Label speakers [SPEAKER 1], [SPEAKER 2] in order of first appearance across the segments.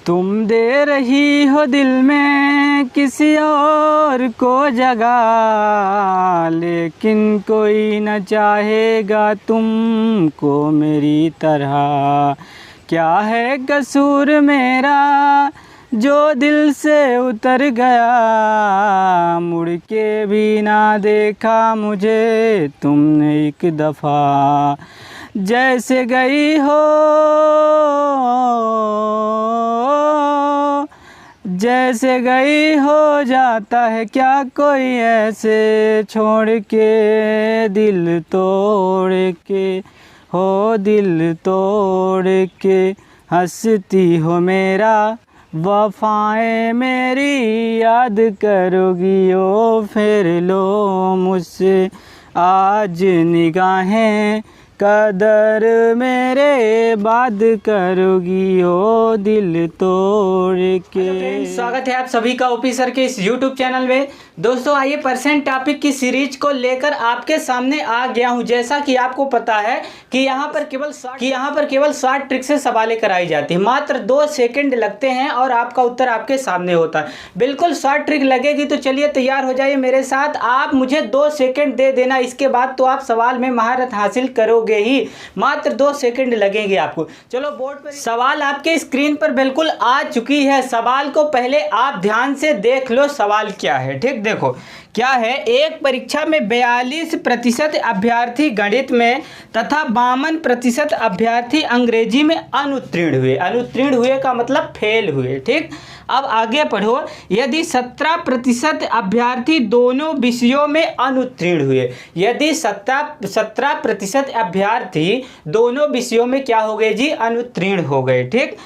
[SPEAKER 1] तुम दे रही हो दिल में किसी और को जगह, लेकिन कोई न चाहेगा तुमको मेरी तरह। क्या है कसूर मेरा जो दिल से उतर गया, मुड़ के भी ना देखा मुझे तुमने एक दफ़ा। जैसे गई हो जैसे गई हो जाता है क्या कोई ऐसे छोड़ के, दिल तोड़ के हो दिल तोड़ के। हंसती हो मेरा वफ़ाएं मेरी याद करोगी ओ, फिर लो मुझसे आज निगाहें कदर मेरे बाद करोगी ओ दिल तोड़ के। स्वागत है आप सभी का ओपी सर के इस यूट्यूब चैनल में। दोस्तों आइए परसेंट टॉपिक की सीरीज को लेकर आपके सामने आ गया हूं। जैसा कि आपको पता है कि यहाँ पर केवल 60 ट्रिक से सवालें कराई जाती है। मात्र 2 सेकंड लगते हैं और आपका उत्तर आपके सामने होता है। बिल्कुल 60 ट्रिक लगेगी तो चलिए तैयार हो जाइए मेरे साथ। आप मुझे 2 सेकंड दे देना, इसके बाद तो आप सवाल में महारत हासिल करोगे ही। मात्र 2 सेकंड लगेंगे आपको। चलो बोर्ड पर सवाल आपके स्क्रीन पर बिल्कुल आ चुकी है। सवाल को पहले आप ध्यान से देख लो सवाल क्या है। ठीक, देखो क्या है। एक परीक्षा में 42% अभ्यर्थी गणित में तथा 52% अभ्यर्थी अंग्रेजी में अनुत्तीर्ण हुए। अनुत्तीर्ण हुए का मतलब फेल हुए। ठीक, अब आगे पढ़ो। यदि 17% अभ्यर्थी दोनों विषयों में अनुत्तीर्ण हुए, यदि 17% अभ्यर्थी दोनों विषयों में क्या हो गए जी, अनुत्तीर्ण हो गए। ठीक,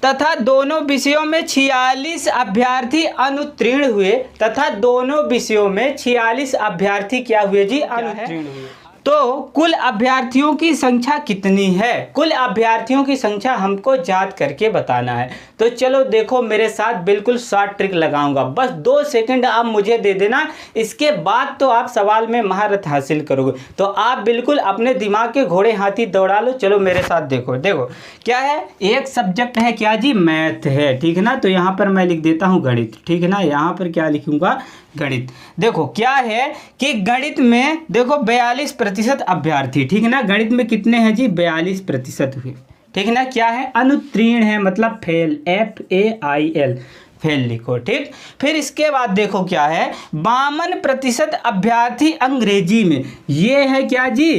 [SPEAKER 1] तथा दोनों विषयों में 46 अभ्यर्थी अनुत्तीर्ण हुए, तथा दोनों विषयों में 46 अभ्यर्थी क्या हुए जी, अनुत्तीर्ण हुए। तो कुल अभ्यर्थियों की संख्या कितनी है? कुल अभ्यर्थियों की संख्या हमको ज्ञात करके बताना है। तो चलो देखो मेरे साथ, बिल्कुल 60 ट्रिक लगाऊंगा। बस 2 सेकंड आप मुझे दे देना, इसके बाद तो आप सवाल में महारत हासिल करोगे। तो आप बिल्कुल अपने दिमाग के घोड़े हाथी दौड़ा लो। चलो मेरे साथ देखो। देखो क्या है, एक सब्जेक्ट है क्या जी, मैथ है। ठीक है ना, तो यहाँ पर मैं लिख देता हूँ गणित। ठीक है ना, यहाँ पर क्या लिखूंगा, गणित। देखो क्या है कि गणित में देखो 42% अभ्यर्थी। ठीक है ना, गणित में कितने हैं जी, 42% हुए। ठीक है ना, क्या है, अनुत्तीर्ण है मतलब फेल, FAIL, फेल लिखो। ठीक, फिर इसके बाद देखो क्या है, 52% अभ्यर्थी अंग्रेजी में। ये है क्या जी,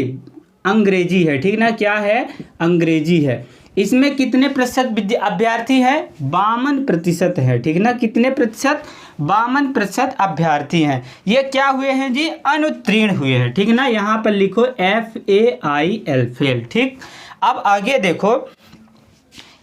[SPEAKER 1] अंग्रेजी है। ठीक ना, क्या है, अंग्रेजी है। इसमें कितने प्रतिशत अभ्यर्थी है, 52% है। ठीक ना, कितने प्रतिशत, 52% अभ्यर्थी हैं। ये क्या हुए हैं जी, अनुत्तीर्ण हुए हैं। ठीक ना, यहाँ पर लिखो FAIL, फेल। ठीक, अब आगे देखो,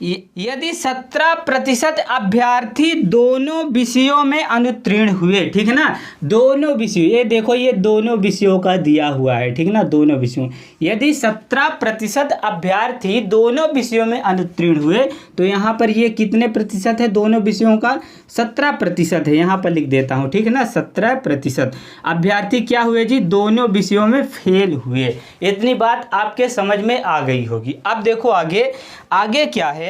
[SPEAKER 1] यदि 17% अभ्यर्थी दोनों विषयों में अनुत्तीर्ण हुए। ठीक है ना, दोनों विषयों, ये देखो ये दोनों विषयों का दिया हुआ है। ठीक ना, दोनों विषयों, यदि 17% अभ्यर्थी दोनों विषयों में अनुत्तीर्ण हुए, तो यहाँ पर ये कितने प्रतिशत है दोनों विषयों का, 17% है। यहाँ पर लिख देता हूँ। ठीक है ना, 17% अभ्यर्थी क्या हुए जी, दोनों विषयों में फेल हुए। इतनी बात आपके समझ में आ गई होगी। अब देखो आगे, आगे क्या है,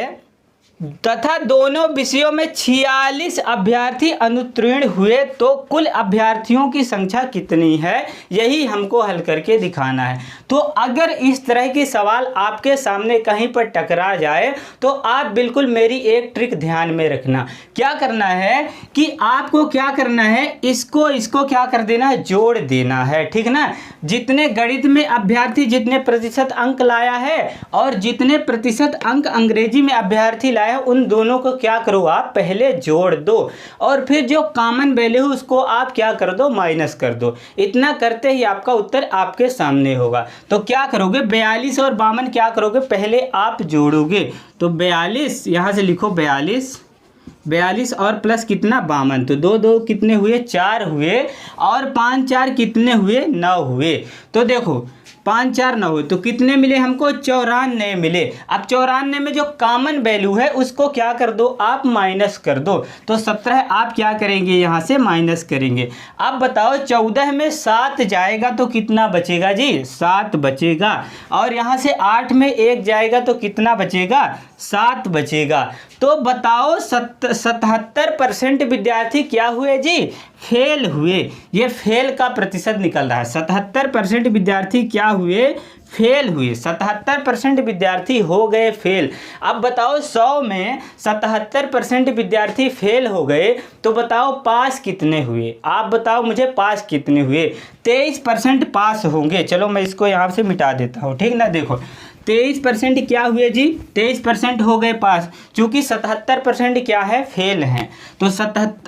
[SPEAKER 1] तथा दोनों विषयों में 46 अभ्यर्थी अनुत्तीर्ण हुए। तो कुल अभ्यर्थियों की संख्या कितनी है, यही हमको हल करके दिखाना है। तो अगर इस तरह की सवाल आपके सामने कहीं पर टकरा जाए तो आप बिल्कुल मेरी एक ट्रिक ध्यान में रखना। क्या करना है कि आपको क्या करना है, इसको क्या कर देना है, जोड़ देना है। ठीक ना, जितने गणित में अभ्यर्थी जितने प्रतिशत अंक लाया है और जितने प्रतिशत अंक अंग्रेजी में अभ्यर्थी लाया है, उन दोनों को क्या करो, आप पहले जोड़ दो और फिर जो कॉमन वैल्यू उसको आप क्या कर दो, माइनस कर दो। इतना करते ही आपका उत्तर आपके सामने होगा। तो क्या करोगे, 42 और 52 क्या करोगे, पहले आप जोड़ोगे। तो 42 यहाँ से लिखो, 42 और प्लस कितना, 52, तो 2 2 कितने हुए, 4 हुए, और 5 4 कितने हुए, 9 हुए। तो देखो 5 4 9 तो कितने मिले हमको? 94 मिले। अब 94 में जो कॉमन वैल्यू है उसको क्या कर दो आप? माइनस कर दो। तो 17 आप क्या करेंगे? यहाँ से माइनस करेंगे। अब बताओ 14 में 7 जाएगा तो कितना बचेगा जी? 7 बचेगा। और यहाँ से 8 में 1 जाएगा तो कितना बचेगा? 7 बचेगा। तो बताओ 77% विद्यार्थी क्या हुए जी? फेल हुए। ये फेल का प्रतिशत निकल रहा है। 77% विद्यार्थी क्या हुए? फेल हुए। 77% विद्यार्थी हो गए फेल। अब बताओ 100 में 77% विद्यार्थी फेल हो गए तो बताओ पास कितने हुए? आप बताओ मुझे पास कितने हुए? 23% पास होंगे। चलो मैं इसको यहाँ से मिटा देता हूँ, ठीक ना। देखो 23% क्या हुए जी? 23% हो गए पास, क्योंकि 77% क्या है? फेल हैं। तो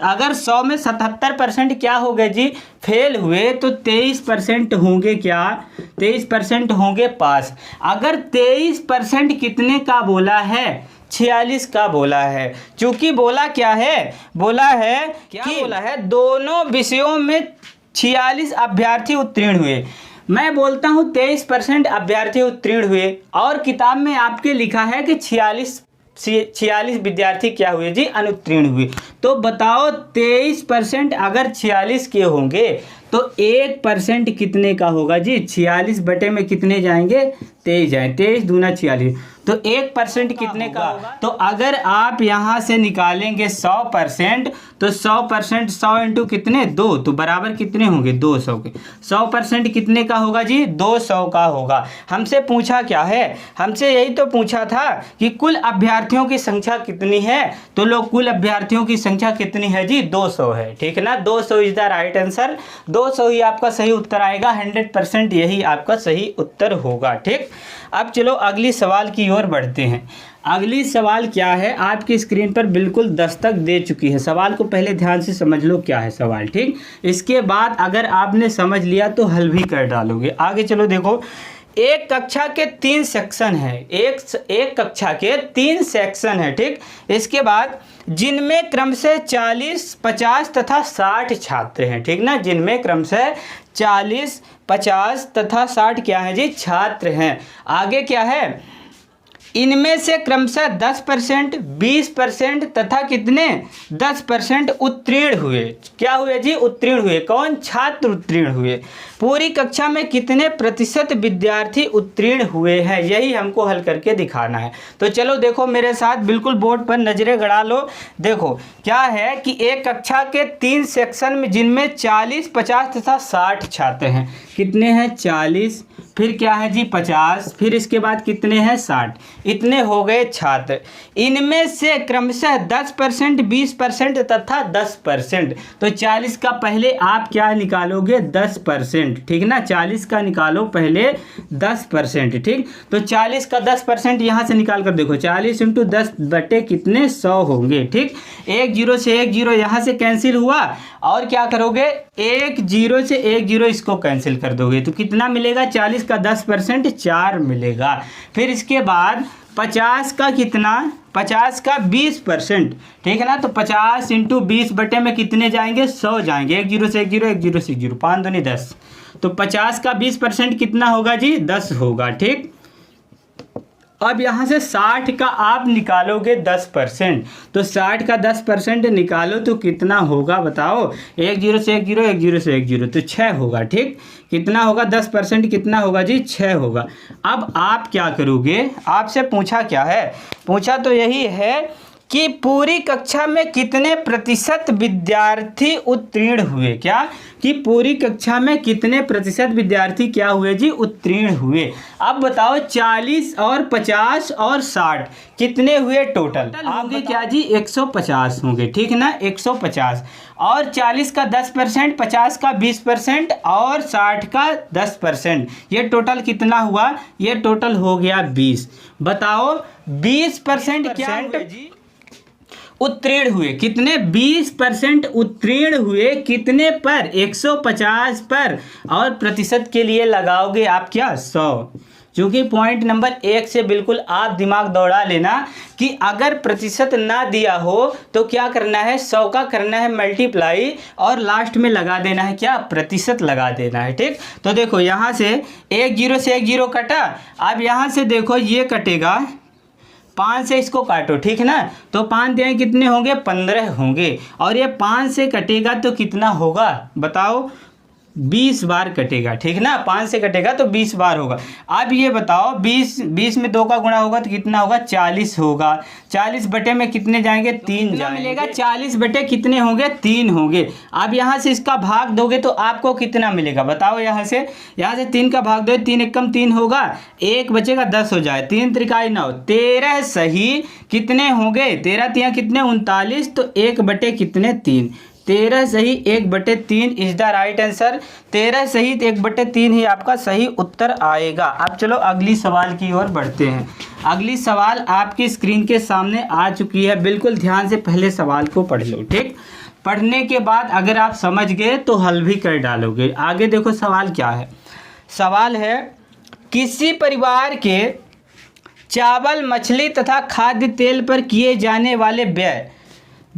[SPEAKER 1] अगर 100 में 77% क्या हो गए जी? फेल हुए, तो 23% होंगे क्या? 23% होंगे पास। अगर 23% कितने का बोला है? 46 का बोला है। क्योंकि बोला क्या है? बोला है क्या? बोला है दोनों विषयों में 46 अभ्यर्थी उत्तीर्ण हुए। मैं बोलता हूँ 23% अभ्यर्थी उत्तीर्ण हुए और किताब में आपके लिखा है कि 46 विद्यार्थी क्या हुए जी? अनुत्तीर्ण हुए। तो बताओ 23% अगर 46 के होंगे तो 1% कितने का होगा जी? 46 बटे में कितने जाएंगे? 23 जाए। 23 दूना 46, तो 1% कितने का होगा? तो अगर आप यहाँ से निकालेंगे 100%, तो 100% 100 इंटू कितने? 2, तो बराबर कितने होंगे? 200 के। 100% कितने का होगा जी? 200 का होगा। हमसे पूछा क्या है? हमसे यही तो पूछा था कि कुल अभ्यर्थियों की संख्या कितनी है। तो लोग कुल अभ्यर्थियों की संख्या कितनी है जी? 200 है, ठीक है ना। 200 इज द राइट आंसर। 200 ही आपका सही उत्तर आएगा। 100% यही आपका सही उत्तर होगा, ठीक। अब चलो अगली सवाल की ओर बढ़ते हैं। अगली सवाल क्या है? आपकी स्क्रीन पर बिल्कुल दस्तक दे चुकी है। सवाल को पहले ध्यान से समझ लो क्या है सवाल, ठीक। इसके बाद अगर आपने समझ लिया तो हल भी कर डालोगे। आगे चलो देखो, एक कक्षा के 3 सेक्शन है। एक कक्षा के 3 सेक्शन है, ठीक। इसके बाद जिनमें क्रमशः 40, 50 तथा 60 छात्र हैं, ठीक ना। जिनमें क्रमशः 40, 50 तथा 60 क्या है जी? छात्र हैं। आगे क्या है? इनमें से क्रमशः 10%, 20% तथा कितने? 10% उत्तीर्ण हुए। क्या हुए जी? उत्तीर्ण हुए। कौन? छात्र उत्तीर्ण हुए। पूरी कक्षा में कितने प्रतिशत विद्यार्थी उत्तीर्ण हुए हैं? यही हमको हल करके दिखाना है। तो चलो देखो मेरे साथ, बिल्कुल बोर्ड पर नजरें गड़ा लो। देखो क्या है कि एक कक्षा के 3 सेक्शन में जिनमें 40, 50 तथा 60 छात्र हैं। कितने हैं? 40, फिर क्या है जी? 50, फिर इसके बाद कितने हैं? 60। इतने हो गए छात्र। इनमें से क्रमशः 10%, 20% तथा 10%। तो 40 का पहले आप क्या निकालोगे? 10%, ठीक ना। 40 का निकालो पहले 10%, ठीक। तो 40 का 10% यहाँ से निकाल कर देखो, 40 इंटू 10 बटे कितने? 100 होंगे, ठीक। 1 0 से 1 0 यहाँ से कैंसिल हुआ और क्या करोगे? 1 0 से 1 0 इसको कैंसिल कर दोगे तो कितना मिलेगा? 40 का 10% 4 मिलेगा। फिर इसके बाद 50 का कितना? 50 का 20%, ठीक है ना। तो 50 इंटू 20 बटे में कितने जाएंगे? 100 जाएंगे। 1 0 से 1 0, 1 0 से 1 0, 5 दूनी 10। तो 50 का 20% कितना होगा जी? 10 होगा, ठीक। अब यहाँ से 60 का आप निकालोगे 10%, तो 60 का 10% निकालो तो कितना होगा बताओ? 1 0 से 1 0, 1 0 से 1 0, तो 6 होगा, ठीक। कितना होगा? 10% कितना होगा जी? 6 होगा। अब आप क्या करोगे? आपसे पूछा क्या है? पूछा तो यही है कि पूरी कक्षा में कितने प्रतिशत विद्यार्थी उत्तीर्ण हुए। क्या? कि पूरी कक्षा में कितने प्रतिशत विद्यार्थी क्या हुए जी? उत्तीर्ण हुए। अब बताओ 40 और 50 और 60 कितने हुए टोटल? होंगे क्या जी? 150 होंगे, ठीक है ना। 150 और 40 का 10%, 50 का 20% और 60 का 10%, ये टोटल कितना हुआ? ये टोटल हो गया 20। बताओ 20% क्या हुए जी? उत्तीर्ण हुए। कितने? 20% उत्तीर्ण हुए। कितने पर? 150 पर। और प्रतिशत के लिए लगाओगे आप क्या? 100। क्योंकि पॉइंट नंबर 1 से बिल्कुल आप दिमाग दौड़ा लेना कि अगर प्रतिशत ना दिया हो तो क्या करना है, 100 का करना है मल्टीप्लाई और लास्ट में लगा देना है क्या, प्रतिशत लगा देना है। ठीक, तो देखो यहाँ से एक जीरो कटा। अब यहाँ से देखो ये कटेगा, 5 से इसको काटो, ठीक ना, तो 5 दिए कितने होंगे, 15 होंगे। और ये 5 से कटेगा तो कितना होगा बताओ, 20 बार कटेगा। ठीक ना, 5 से कटेगा तो 20 बार होगा। अब ये बताओ 20 में 2 का गुणा होगा तो कितना होगा, 40 होगा। 40 बटे में कितने जाएंगे, 3 जाएंगे, मिलेगा 40 बटे कितने होंगे, 3 होंगे। अब यहाँ से इसका भाग दोगे तो आपको कितना मिलेगा बताओ, यहाँ से 3 का भाग दो, 3 एकम 3 होगा, 1 बचेगा 10 हो जाए, 3 त्रिकाई 9, 13 सही कितने होंगे, 13 तिया कितने 39, तो 1 बटे कितने 3, 13 सही 1 बटे 3 इज द राइट आंसर। 13 सही 1 बटे 3 ही आपका सही उत्तर आएगा। अब चलो अगली सवाल की ओर बढ़ते हैं। अगली सवाल आपकी स्क्रीन के सामने आ चुकी है, बिल्कुल ध्यान से पहले सवाल को पढ़ लो। ठीक, पढ़ने के बाद अगर आप समझ गए तो हल भी कर डालोगे। आगे देखो सवाल क्या है। सवाल है, किसी परिवार के चावल, मछली तथा खाद्य तेल पर किए जाने वाले व्यय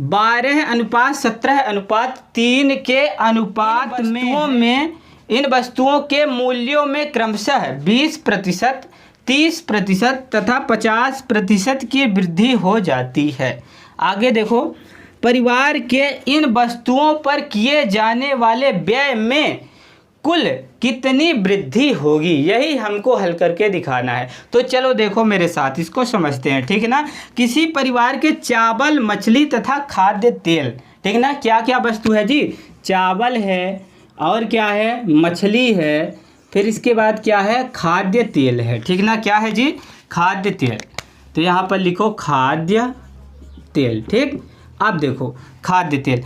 [SPEAKER 1] 12:17:3 के अनुपात में इन वस्तुओं के मूल्यों में क्रमशः 20%, 30% तथा 50% की वृद्धि हो जाती है। आगे देखो, परिवार के इन वस्तुओं पर किए जाने वाले व्यय में कुल कितनी वृद्धि होगी, यही हमको हल करके दिखाना है। तो चलो देखो मेरे साथ, इसको समझते हैं। ठीक है ना, किसी परिवार के चावल, मछली तथा खाद्य तेल, ठीक ना, क्या क्या वस्तु है जी, चावल है और क्या है, मछली है, फिर इसके बाद क्या है, खाद्य तेल है। ठीक ना, क्या है जी, खाद्य तेल। तो यहाँ पर लिखो खाद्य तेल। ठीक, अब देखो खाद्य तेल,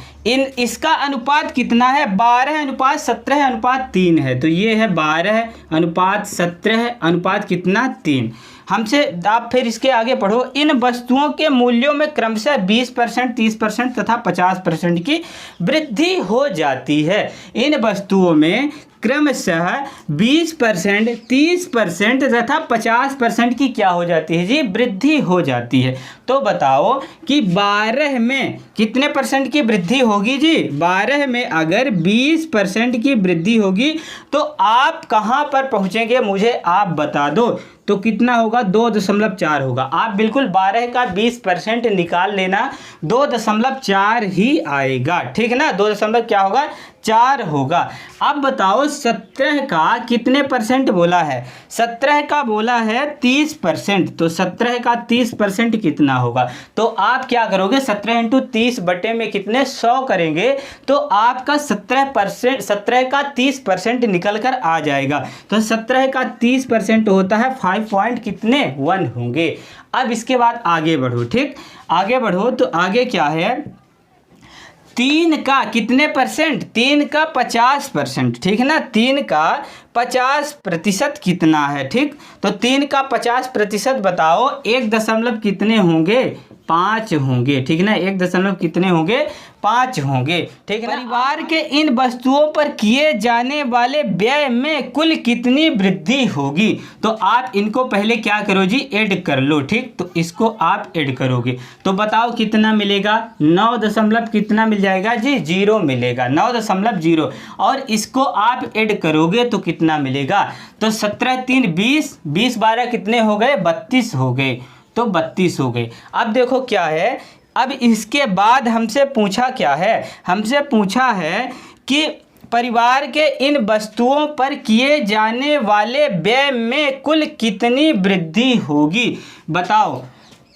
[SPEAKER 1] इसका अनुपात कितना है, 12:17:3 है। तो ये है 12:17 कितना 3। हमसे आप फिर इसके आगे पढ़ो, इन वस्तुओं के मूल्यों में क्रमशः 20%, 30% तथा 50% की वृद्धि हो जाती है। इन वस्तुओं में क्रमशः 20%, 30% तथा 50% की क्या हो जाती है जी, वृद्धि हो जाती है। तो बताओ कि 12 में कितने परसेंट की वृद्धि होगी जी, 12 में अगर 20% की वृद्धि होगी तो आप कहाँ पर पहुँचेंगे मुझे आप बता दो, तो कितना होगा, 2.4 होगा। आप बिल्कुल 12 का 20% निकाल लेना, 2.4 ही आएगा। ठीक है ना, 2 क्या होगा, 4 होगा। अब बताओ 17 का कितने परसेंट बोला है, 17 का बोला है 30%, तो 17 का 30% कितना होगा। तो आप क्या करोगे, 17 × 30 बटे में कितने 100 करेंगे तो आपका 17 का 30% निकल कर आ जाएगा। तो 17 का 30% होता है 5.1 होंगे। अब इसके बाद आगे बढ़ो। ठीक, आगे बढ़ो तो आगे क्या है, 3 का कितने परसेंट, 3 का 50%। ठीक है ना, 3 का 50% कितना है। ठीक, तो 3 का 50% बताओ, 1 दशमलव कितने होंगे, 5 होंगे। ठीक ना, 1 दशमलव कितने होंगे, 5 होंगे। ठीक है, परिवार के इन वस्तुओं पर किए जाने वाले व्यय में कुल कितनी वृद्धि होगी। तो आप इनको पहले क्या करो जी, ऐड कर लो। ठीक, तो इसको आप ऐड करोगे तो बताओ कितना मिलेगा, 9 दशमलव कितना मिल जाएगा जी, 0 मिलेगा, 9.0। और इसको आप ऐड करोगे तो कितना मिलेगा, तो 17 3 20, 20 12 कितने हो गए, 32 हो गए, तो 32 हो गए। अब देखो क्या है, अब इसके बाद हमसे पूछा क्या है, हमसे पूछा है कि परिवार के इन वस्तुओं पर किए जाने वाले व्यय में कुल कितनी वृद्धि होगी। बताओ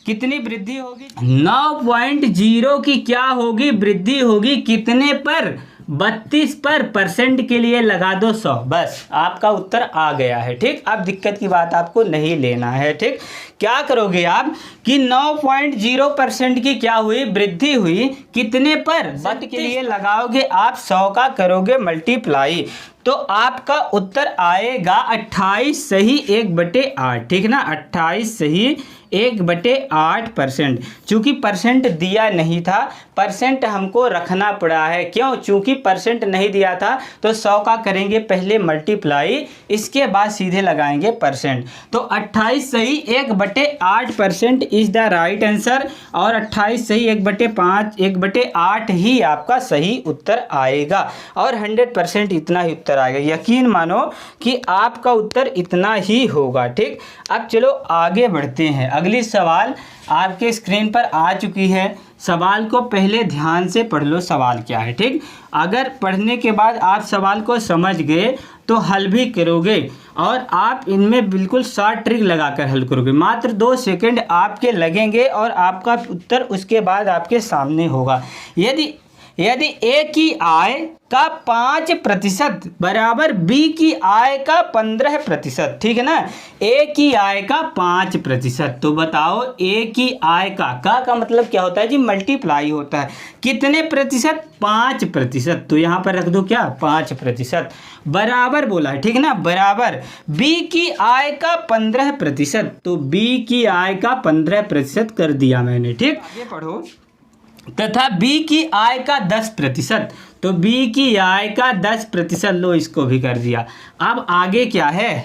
[SPEAKER 1] कितनी वृद्धि होगी, 9.0 की क्या होगी, वृद्धि होगी कितने पर, 32 पर। परसेंट के लिए लगा दो 100, बस आपका उत्तर आ गया है। ठीक, अब दिक्कत की बात आपको नहीं लेना है। ठीक, क्या करोगे आप कि 9.0% की क्या हुई, वृद्धि हुई कितने पर, 32 के लिए लगाओगे आप 100 का करोगे मल्टीप्लाई, तो आपका उत्तर आएगा 28 सही 1/8। ठीक ना, 28 सही 1/8%। चूँकि परसेंट दिया नहीं था, परसेंट हमको रखना पड़ा है। क्यों? चूँकि परसेंट नहीं दिया था तो 100 का करेंगे पहले मल्टीप्लाई, इसके बाद सीधे लगाएंगे परसेंट। तो 28 सही 1/8% इज़ द राइट आंसर, और 28 सही 1/8 ही आपका सही उत्तर आएगा, और 100% इतना ही उत्तर आएगा। यकीन मानो कि आपका उत्तर इतना ही होगा। ठीक, अब चलो आगे बढ़ते हैं। अगली सवाल आपके स्क्रीन पर आ चुकी है। सवाल को पहले ध्यान से पढ़ लो, सवाल क्या है। ठीक, अगर पढ़ने के बाद आप सवाल को समझ गए तो हल भी करोगे, और आप इनमें बिल्कुल शॉर्ट ट्रिक लगाकर हल करोगे। मात्र 2 सेकंड आपके लगेंगे और आपका उत्तर उसके बाद आपके सामने होगा। यदि ए की आय का 5% बराबर बी की आय का 15%, ठीक है ना। ए की आय का 5%, तो बताओ ए की आय का मतलब क्या होता है जी? मल्टीप्लाई होता है। कितने प्रतिशत? 5%। तो यहाँ पर रख दो क्या? 5%। बराबर बोला है, ठीक है ना, बराबर बी की आय का 15%। तो बी की आय का 15% कर दिया मैंने। ठीक, आगे पढ़ो। तथा बी की आय का 10%, तो बी की आय का 10%, लो इसको भी कर दिया। अब आगे क्या है?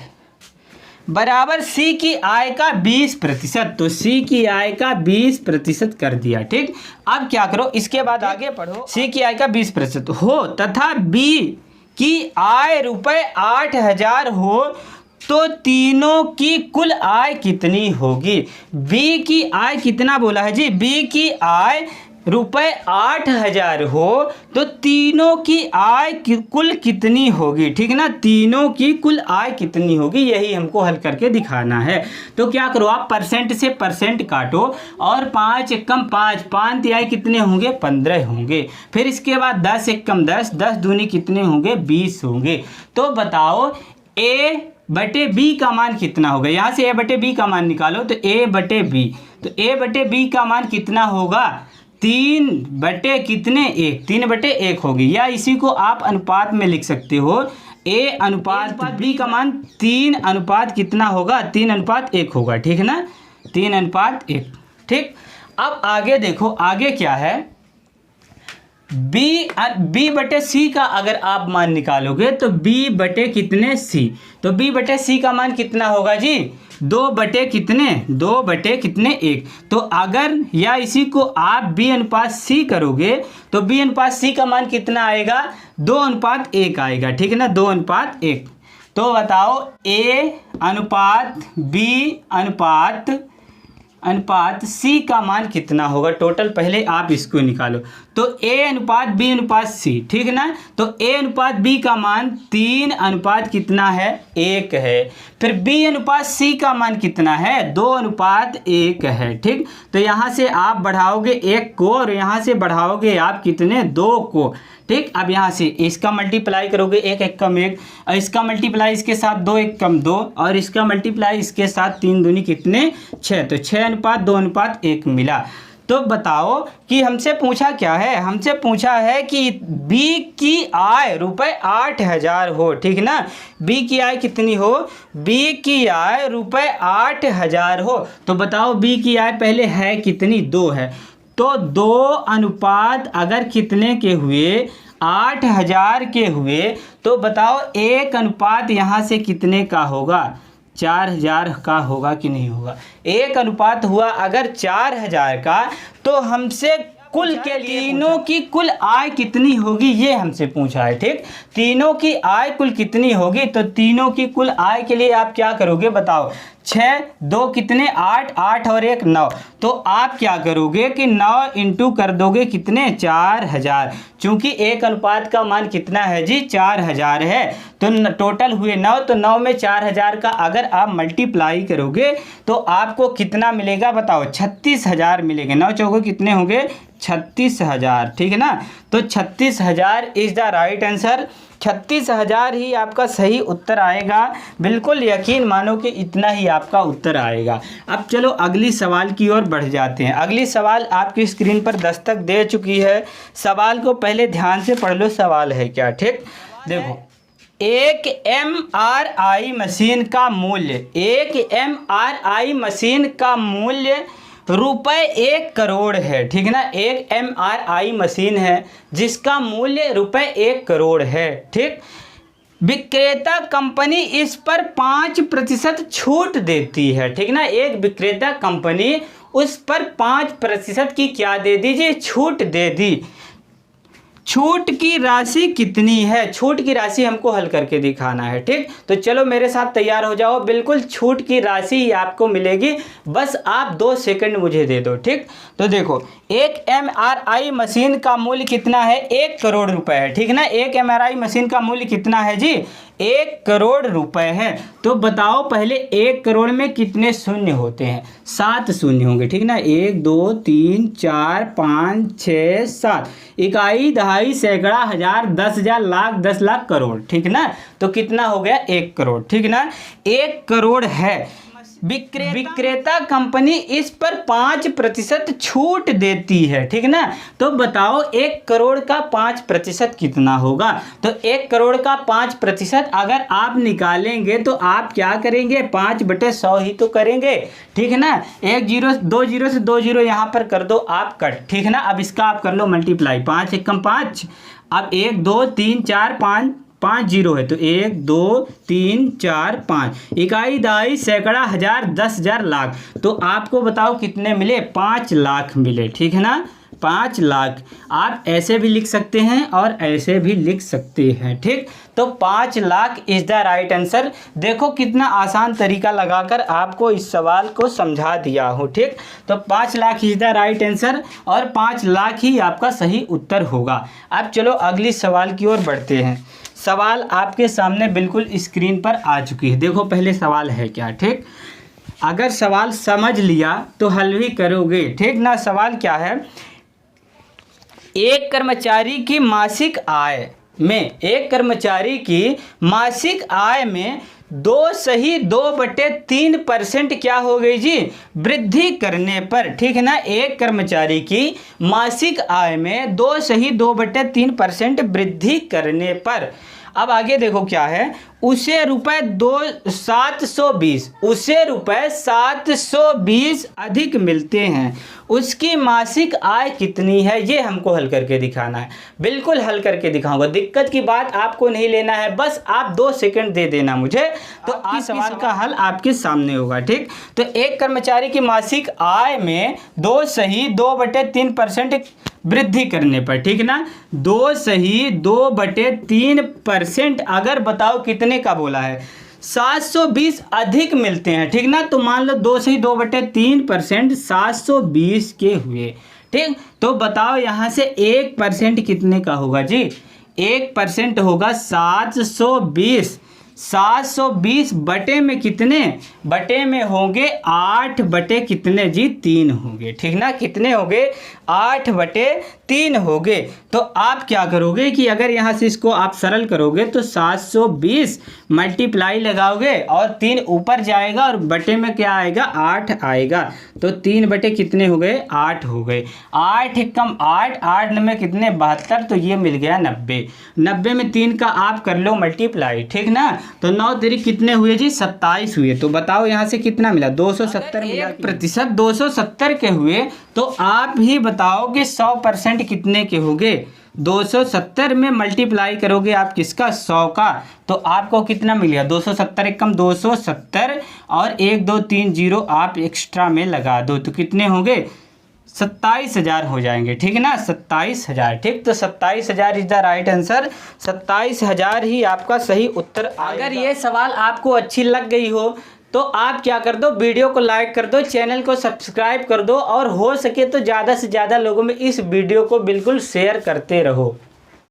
[SPEAKER 1] बराबर सी की आय का 20%, तो सी की आय का 20% कर दिया। ठीक, अब क्या करो, इसके बाद आगे पढ़ो। सी की आय का 20% हो तथा बी की आय ₹8,000 हो तो तीनों की कुल आय कितनी होगी? बी की आय कितना बोला है जी? बी की आय ₹8,000 हो तो तीनों की आय कुल कितनी होगी? ठीक है ना, तीनों की कुल आय कितनी होगी, यही हमको हल करके दिखाना है। तो क्या करो, आप परसेंट से परसेंट काटो, और 5 एकम 5, 5 तिहाई कितने होंगे? 15 होंगे। फिर इसके बाद 10 एकम 10, 10 दूनी कितने होंगे? 20 होंगे। तो बताओ ए बटे बी का मान कितना होगा? यहाँ से ए बटे बी का मान निकालो, तो ए बटे बी, तो ए बटे बी का मान कितना होगा? 3 बटे कितने? 1, 3/1 होगी, या इसी को आप अनुपात में लिख सकते हो। ए अनुपात बी का मान 3 अनुपात कितना होगा? 3:1 होगा, ठीक है ना, 3:1। ठीक, अब आगे देखो, आगे क्या है? बी बटे सी का अगर आप मान निकालोगे तो बी बटे कितने? सी, तो बी बटे सी का मान कितना होगा जी? 2 बटे कितने? 2 बटे कितने? 1। तो अगर या इसी को आप बी अनुपात सी करोगे तो बी अनुपात सी का मान कितना आएगा? 2:1 आएगा, ठीक है ना, 2:1। तो बताओ ए अनुपात बी अनुपात सी का मान कितना होगा? टोटल पहले आप इसको निकालो। तो ए अनुपात बी अनुपात सी, ठीक है ना, तो ए अनुपात बी का मान 3 अनुपात कितना है? 1 है। फिर बी अनुपात सी का मान कितना है? 2:1 है। ठीक, तो यहाँ से आप बढ़ाओगे 1 को, और यहाँ से बढ़ाओगे आप कितने? 2 को। ठीक, अब यहाँ से इसका मल्टीप्लाई करोगे, 1 एकम 1, और इसका मल्टीप्लाई इसके साथ 2 एकम 2, और इसका मल्टीप्लाई इसके साथ 3 दूनी कितने? 6, तो 6:2:1 मिला। तो बताओ कि हमसे पूछा क्या है? हमसे पूछा है कि बी की आय ₹8,000 हो, ठीक है ना, बी की आय कितनी हो? बी की आय ₹8,000 हो। तो बताओ बी की आय पहले है कितनी? 2 है। तो 2 अनुपात अगर कितने के हुए? 8,000 के हुए, तो बताओ 1 अनुपात यहाँ से कितने का होगा? 4,000 का होगा कि नहीं होगा? 1 अनुपात हुआ अगर 4,000 का, तो हमसे कुल के तीनों की कुल आय कितनी होगी ये हमसे पूछा है। ठीक, तीनों की आय कुल कितनी होगी? तो तीनों की कुल आय के लिए आप क्या करोगे बताओ? 6, 2 कितने? 8, 8 और 1 9। तो आप क्या करोगे कि 9 इंटू कर दोगे कितने? 4,000। चूंकि 1 अनुपात का मान कितना है जी? 4,000 है। तो टोटल हुए 9, तो 9 में 4,000 का अगर आप मल्टीप्लाई करोगे तो आपको कितना मिलेगा बताओ? 36,000 मिलेंगे। 9 चौको कितने होंगे? 36,000, ठीक है ना। तो 36,000 इज़ द राइट आंसर। 36,000 ही आपका सही उत्तर आएगा। बिल्कुल यकीन मानो कि इतना ही आपका उत्तर आएगा। अब चलो अगली सवाल की ओर बढ़ जाते हैं। अगली सवाल आपकी स्क्रीन पर दस्तक दे चुकी है। सवाल को पहले ध्यान से पढ़ लो, सवाल है क्या। ठीक, देखो एक MRI मशीन का मूल्य, एक MRI मशीन का मूल्य रुपए 1 करोड़ है, ठीक है ना। एक MRI मशीन है जिसका मूल्य रुपए 1 करोड़ है, ठीक। विक्रेता कंपनी इस पर 5% छूट देती है, ठीक ना। एक विक्रेता कंपनी उस पर 5% की क्या दे दीजिए, छूट दे दी। छूट की राशि कितनी है, छूट की राशि हमको हल करके दिखाना है, ठीक। तो चलो मेरे साथ तैयार हो जाओ, बिल्कुल छूट की राशि आपको मिलेगी, बस आप 2 सेकंड मुझे दे दो, ठीक। तो देखो एक MRI मशीन का मूल्य कितना है, 1 करोड़ रुपए है, ठीक ना। एक MRI मशीन का मूल्य कितना है जी, 1 करोड़ रुपए है। तो बताओ पहले 1 करोड़ में कितने शून्य होते हैं, 7 शून्य होंगे, ठीक ना। 1 2 3 4 5 6 7, इकाई दहाई सैकड़ा हजार 10,000 लाख 10 लाख करोड़, ठीक ना। तो कितना हो गया, 1 करोड़, ठीक ना। 1 करोड़ है। विक्रेता कंपनी इस पर 5% छूट देती है, ठीक ना। तो बताओ 1 करोड़ का 5% कितना होगा। तो 1 करोड़ का 5% अगर आप निकालेंगे तो आप क्या करेंगे, 5/100 ही तो करेंगे, ठीक है ना। 1 0 2 0 से 2 0 यहाँ पर कर दो आप कट, ठीक है ना। अब इसका आप कर लो मल्टीप्लाई, 5 एकम 5, अब 1 2 3 4 5 5 0 है, तो 1 2 3 4 5, इकाई दहाई सैकड़ा हजार 10,000 लाख। तो आपको बताओ कितने मिले, 5 लाख मिले, ठीक है ना। 5 लाख आप ऐसे भी लिख सकते हैं और ऐसे भी लिख सकते हैं, ठीक। तो 5 lakh is the right answer. देखो कितना आसान तरीका लगाकर आपको इस सवाल को समझा दिया हूँ, ठीक। तो 5 lakh is the right answer और 5 लाख ही आपका सही उत्तर होगा। अब चलो अगली सवाल की ओर बढ़ते हैं। सवाल आपके सामने बिल्कुल स्क्रीन पर आ चुकी है। देखो पहले सवाल है क्या, ठीक। अगर सवाल समझ लिया तो हल भी करोगे, ठीक ना। सवाल क्या है, एक कर्मचारी की मासिक आय में, एक कर्मचारी की मासिक आय में 2/3% क्या हो गई जी, वृद्धि करने पर, ठीक है ना। एक कर्मचारी की मासिक आय में 2/3% वृद्धि करने पर, अब आगे देखो क्या है, उसे रुपए 720, उसे रुपए 720 अधिक मिलते हैं, उसकी मासिक आय कितनी है, ये हमको हल करके दिखाना है। बिल्कुल हल करके दिखाऊंगा, दिक्कत की बात आपको नहीं लेना है, बस आप 2 सेकंड दे देना मुझे, तो आपके सवाल का हल आपके सामने होगा, ठीक। तो एक कर्मचारी की मासिक आय में 2/3% वृद्धि करने पर, ठीक ना। 2/3% अगर बताओ कितने का बोला है, 720 अधिक मिलते हैं, ठीक ना। तो मान लो 2/3% 720 के हुए, ठीक। तो बताओ यहाँ से 1% कितने का होगा जी, 1% होगा 720, 720 बटे में कितने, बटे में होंगे 8 बटे कितने जी, 3 होंगे, ठीक ना। कितने होंगे, 8/3 होंगे। तो आप क्या करोगे कि अगर यहाँ से इसको आप सरल करोगे तो 720 मल्टीप्लाई लगाओगे और 3 ऊपर जाएगा और बटे में क्या आएगा, 8 आएगा। तो 3 बटे कितने हो गए, 8 हो गए। 8 एकम 8, 8 में कितने 72, तो ये मिल गया 90। 90 में 3 का आप कर लो मल्टीप्लाई, ठीक ना। तो 9 3 कितने हुए जी, 27 हुए। तो बताओ यहाँ से कितना मिला, 270 मिला। 1% 270 के हुए, तो आप ही बताओ कि 100% कितने के होंगे। 270 में मल्टीप्लाई करोगे आप किसका, 100 का, तो आपको कितना मिलेगा, 270 एकम 270 और 1 2 3 0 आप एक्स्ट्रा में लगा दो, तो कितने होंगे, 27,000 हो जाएंगे, ठीक है ना। 27,000, ठीक। तो 27,000 इज द राइट आंसर। 27,000 ही आपका सही उत्तर। अगर ये सवाल आपको अच्छी लग गई हो तो आप क्या कर दो, वीडियो को लाइक कर दो, चैनल को सब्सक्राइब कर दो और हो सके तो ज़्यादा से ज़्यादा लोगों में इस वीडियो को बिल्कुल शेयर करते रहो।